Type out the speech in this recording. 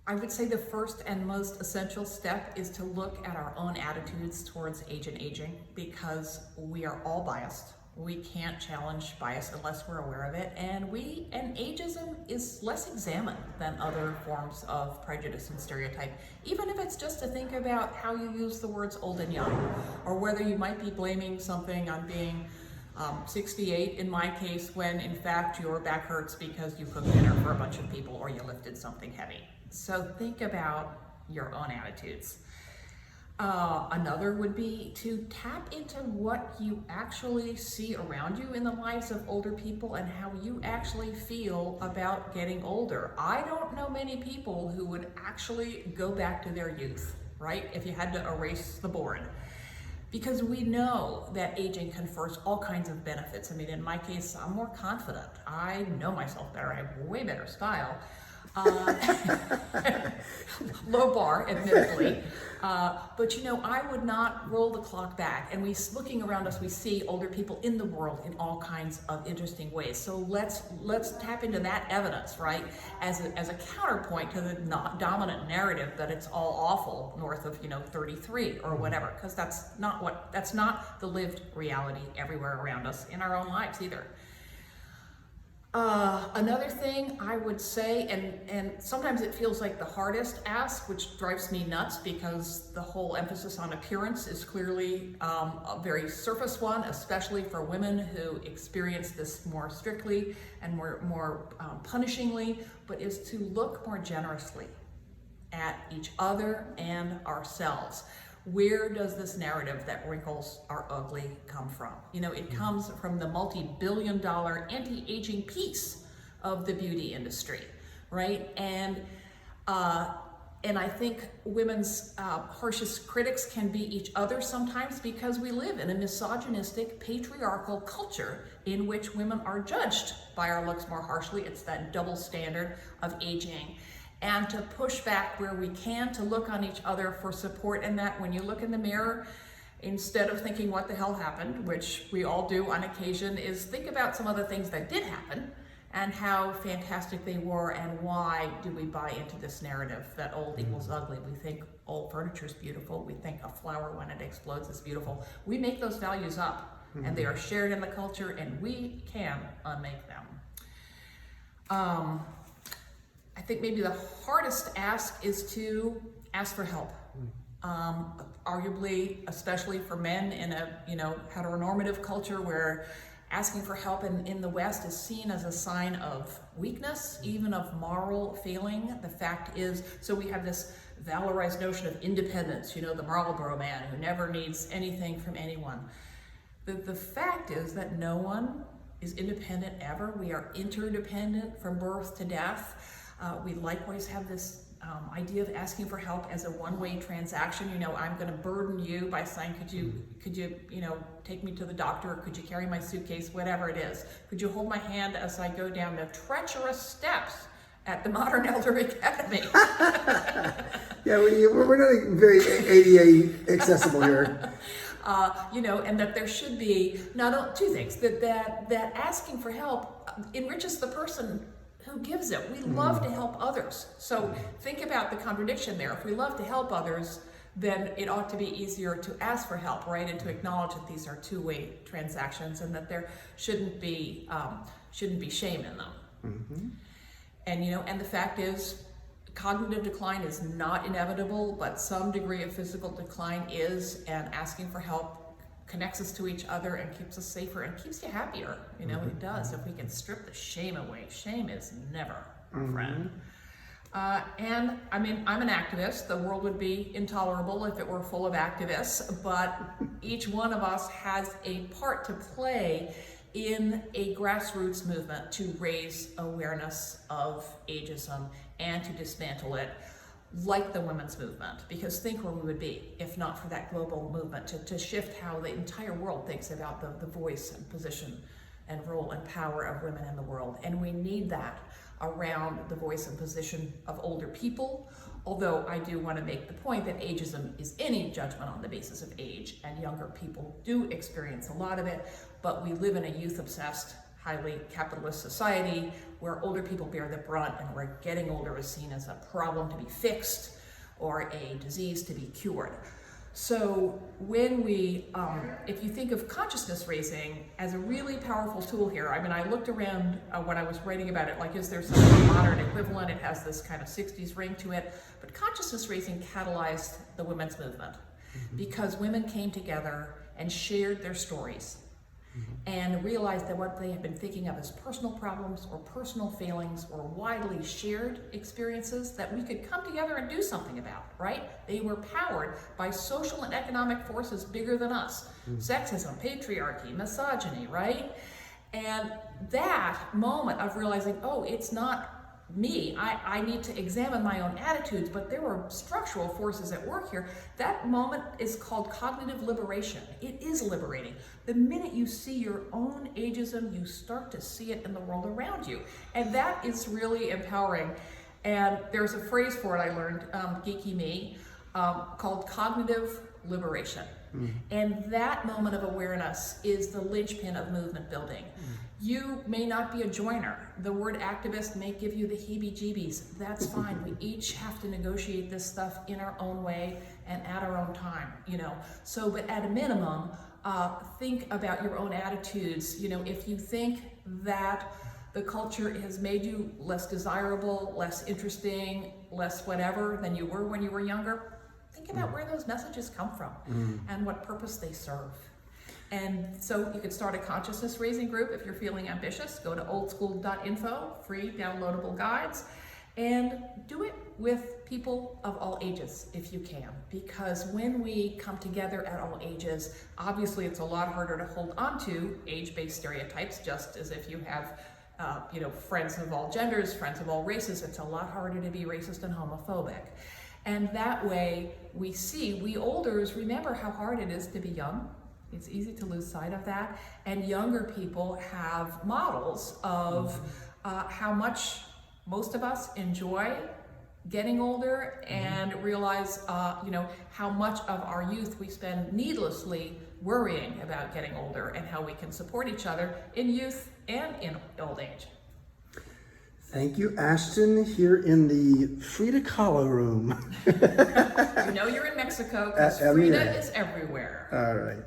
I would say the first and most essential step is to look at our own attitudes towards age and aging, because we are all biased. We can't challenge bias unless we're aware of it, and ageism is less examined than other forms of prejudice and stereotype, even if it's just to think about how you use the words old and young, or whether you might be blaming something on being 68 in my case, when in fact your back hurts because you cooked dinner for a bunch of people or you lifted something heavy. So think about your own attitudes. Another would be to tap into what you actually see around you in the lives of older people and how you actually feel about getting older. I don't know many people who would actually go back to their youth, right? If you had to erase the board. Because we know that aging confers all kinds of benefits. I mean, in my case, I'm more confident. I know myself better. I have way better style. Low bar, admittedly. But you know, I would not roll the clock back. And looking around us, we see older people in the world in all kinds of interesting ways. So let's tap into that evidence, right? As a counterpoint to the dominant narrative that it's all awful north of 33 or whatever, because that's not the lived reality everywhere around us in our own lives either. Another thing I would say, and sometimes it feels like the hardest ask, which drives me nuts because the whole emphasis on appearance is clearly a very surface one, especially for women who experience this more strictly and more punishingly, but is to look more generously at each other and ourselves. Where does this narrative that wrinkles are ugly come from? It comes from the multi-billion-dollar anti-aging piece of the beauty industry, right? And I think women's harshest critics can be each other sometimes, because we live in a misogynistic, patriarchal culture in which women are judged by our looks more harshly. It's that double standard of aging. And to push back where we can, to look on each other for support, and that when you look in the mirror, instead of thinking what the hell happened, which we all do on occasion, is think about some other things that did happen and how fantastic they were, and why do we buy into this narrative that old equals ugly. We think old furniture is beautiful. We think a flower when it explodes is beautiful. We make those values up, and they are shared in the culture, and we can unmake them. I think maybe the hardest ask is to ask for help. Arguably, especially for men in a heteronormative culture where asking for help in the West is seen as a sign of weakness, even of moral failing. The fact is, so we have this valorized notion of independence, the Marlboro man who never needs anything from anyone. The fact is that no one is independent ever. We are interdependent from birth to death. We likewise have this idea of asking for help as a one-way transaction. I'm going to burden you by saying, could you take me to the doctor? Or could you carry my suitcase? Whatever it is. Could you hold my hand as I go down the treacherous steps at the Modern Elder Academy? Yeah, we're not very ADA accessible here. And that there should be two things: that asking for help enriches the person who gives it. We love to help others. So think about the contradiction there. If we love to help others, then it ought to be easier to ask for help, right? And to acknowledge that these are two-way transactions, and that there shouldn't be shame in them. And the fact is, cognitive decline is not inevitable, but some degree of physical decline is, and asking for help connects us to each other and keeps us safer and keeps you happier. It does. If we can strip the shame away. Shame is never a friend. And I mean, I'm an activist. The world would be intolerable if it were full of activists, but each one of us has a part to play in a grassroots movement to raise awareness of ageism and to dismantle it, like the women's movement. Because think where we would be if not for that global movement to shift how the entire world thinks about the voice and position and role and power of women in the world. And we need that around the voice and position of older people, although I do want to make the point that ageism is any judgment on the basis of age, and younger people do experience a lot of it, but we live in a youth-obsessed highly capitalist society where older people bear the brunt and where getting older is seen as a problem to be fixed or a disease to be cured. So when we, if you think of consciousness raising as a really powerful tool here, I mean, I looked around when I was writing about it, like, is there some more modern equivalent? It has this kind of 60s ring to it, but consciousness raising catalyzed the women's movement because women came together and shared their stories and realized that what they had been thinking of as personal problems or personal failings or widely shared experiences that we could come together and do something about, right? They were powered by social and economic forces bigger than us. Sexism, patriarchy, misogyny, right? And that moment of realizing, oh, it's not me, I need to examine my own attitudes, but there were structural forces at work here. That moment is called cognitive liberation. It is liberating. The minute you see your own ageism, you start to see it in the world around you. And that is really empowering. And there's a phrase for it I learned, geeky me, called cognitive liberation. And that moment of awareness is the linchpin of movement building. You may not be a joiner. The word activist may give you the heebie-jeebies. That's fine. We each have to negotiate this stuff in our own way and at our own time, you know. So, but at a minimum, think about your own attitudes. You know, if you think that the culture has made you less desirable, less interesting, less whatever than you were when you were younger, think about where those messages come from and what purpose they serve. And so you could start a consciousness raising group if you're feeling ambitious. Go to oldschool.info, free downloadable guides, and do it with people of all ages if you can. Because when we come together at all ages, obviously it's a lot harder to hold on to age-based stereotypes, just as if you have you know, friends of all genders, friends of all races. It's a lot harder to be racist and homophobic. And that way we olders remember how hard it is to be young. It's easy to lose sight of that. And younger people have models of how much most of us enjoy getting older and realize, you know, how much of our youth we spend needlessly worrying about getting older and how we can support each other in youth and in old age. Thank you, Ashton, here in the Frida Kahlo room. You know you're in Mexico because Frida MEA. is everywhere. All right.